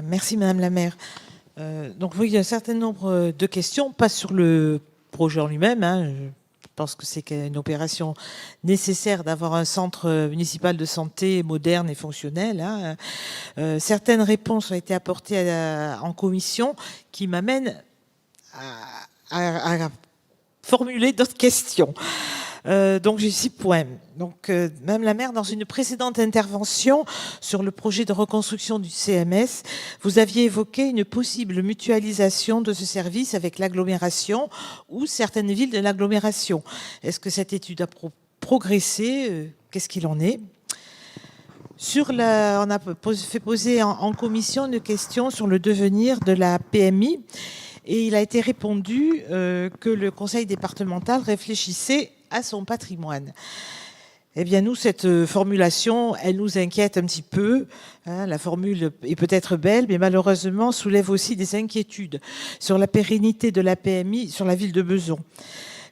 Merci Madame la maire. Donc oui, il y a un certain nombre de questions, pas sur le projet en lui-même. Je pense que c'est une opération nécessaire d'avoir un centre municipal de santé moderne et fonctionnel. Certaines réponses ont été apportées en commission qui m'amènent à formuler d'autres questions. Donc j'ai 6 points. Donc Madame la maire, dans une précédente intervention sur le projet de reconstruction du CMS, vous aviez évoqué une possible mutualisation de ce service avec l'agglomération ou certaines villes de l'agglomération. Est-ce que cette étude a progressé? Qu'est-ce qu'il en est? On a fait poser en commission une question sur le devenir de la PMI et il a été répondu que le conseil départemental réfléchissait à son patrimoine. Eh bien, nous, cette formulation, elle nous inquiète un petit peu. La formule est peut-être belle, mais malheureusement soulève aussi des inquiétudes sur la pérennité de la PMI sur la ville de Bezons.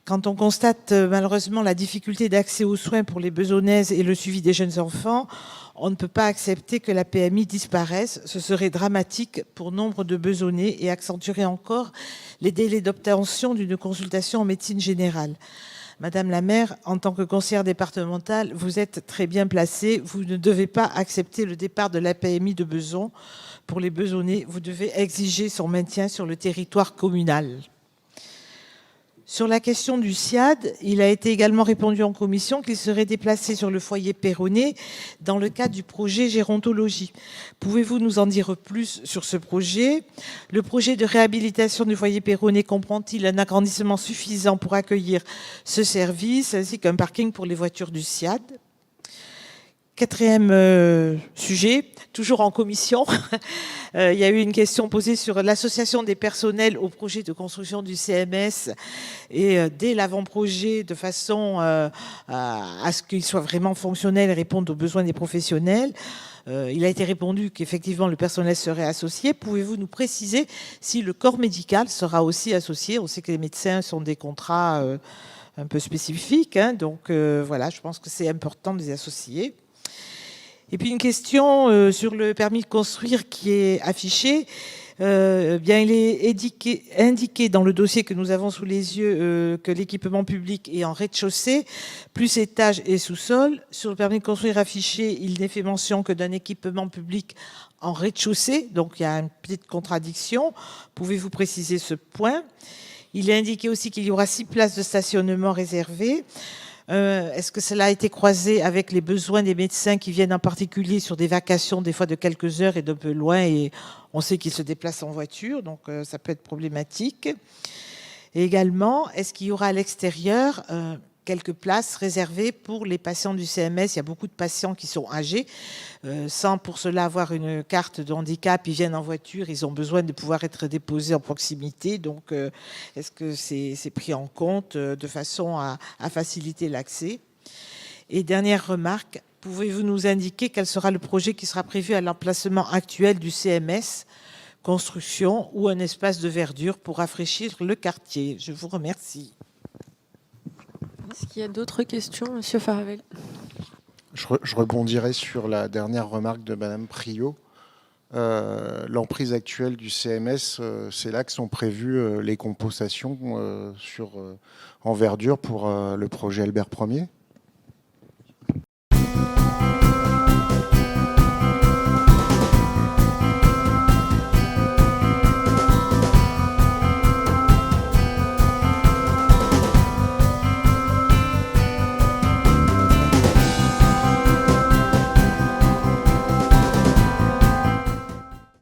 Quand on constate malheureusement la difficulté d'accès aux soins pour les Bezonnaises et le suivi des jeunes enfants, on ne peut pas accepter que la PMI disparaisse. Ce serait dramatique pour nombre de Bezonnais et accentuerait encore les délais d'obtention d'une consultation en médecine générale. Madame la maire, en tant que conseillère départementale, vous êtes très bien placée. Vous ne devez pas accepter le départ de la PMI de Bezons. Pour les Bezonnais, vous devez exiger son maintien sur le territoire communal. Sur la question du SIAD, il a été également répondu en commission qu'il serait déplacé sur le foyer Perronnet dans le cadre du projet gérontologie. Pouvez-vous nous en dire plus sur ce projet? Le projet de réhabilitation du foyer Perronnet comprend-il un agrandissement suffisant pour accueillir ce service ainsi qu'un parking pour les voitures du SIAD? Quatrième sujet, toujours en commission, il y a eu une question posée sur l'association des personnels au projet de construction du CMS et dès l'avant-projet de façon à ce qu'il soit vraiment fonctionnel et réponde aux besoins des professionnels. Il a été répondu qu'effectivement le personnel serait associé. Pouvez-vous nous préciser si le corps médical sera aussi associé? On sait que les médecins sont des contrats un peu spécifiques, donc voilà, je pense que c'est important de les associer. Et puis une question sur le permis de construire qui est affiché. Bien, il est indiqué dans le dossier que nous avons sous les yeux que l'équipement public est en rez-de-chaussée, plus étage et sous-sol. Sur le permis de construire affiché, il n'est fait mention que d'un équipement public en rez-de-chaussée, donc il y a une petite contradiction. Pouvez-vous préciser ce point? Il est indiqué aussi qu'il y aura 6 places de stationnement réservées. Est-ce que cela a été croisé avec les besoins des médecins qui viennent en particulier sur des vacations, des fois de quelques heures et d'un peu loin, et on sait qu'ils se déplacent en voiture, donc ça peut être problématique. Et également, est-ce qu'il y aura à l'extérieur quelques places réservées pour les patients du CMS? Il y a beaucoup de patients qui sont âgés, sans pour cela avoir une carte de handicap, ils viennent en voiture, ils ont besoin de pouvoir être déposés en proximité. Donc, est-ce que c'est pris en compte de façon à faciliter l'accès? Et dernière remarque, pouvez-vous nous indiquer quel sera le projet qui sera prévu à l'emplacement actuel du CMS, construction ou un espace de verdure pour rafraîchir le quartier? Je vous remercie. Est-ce qu'il y a d'autres questions, Monsieur Faravel? Je rebondirai sur la dernière remarque de Madame Priot. L'emprise actuelle du CMS, c'est là que sont prévues les compensations en verdure pour le projet Albert Ier.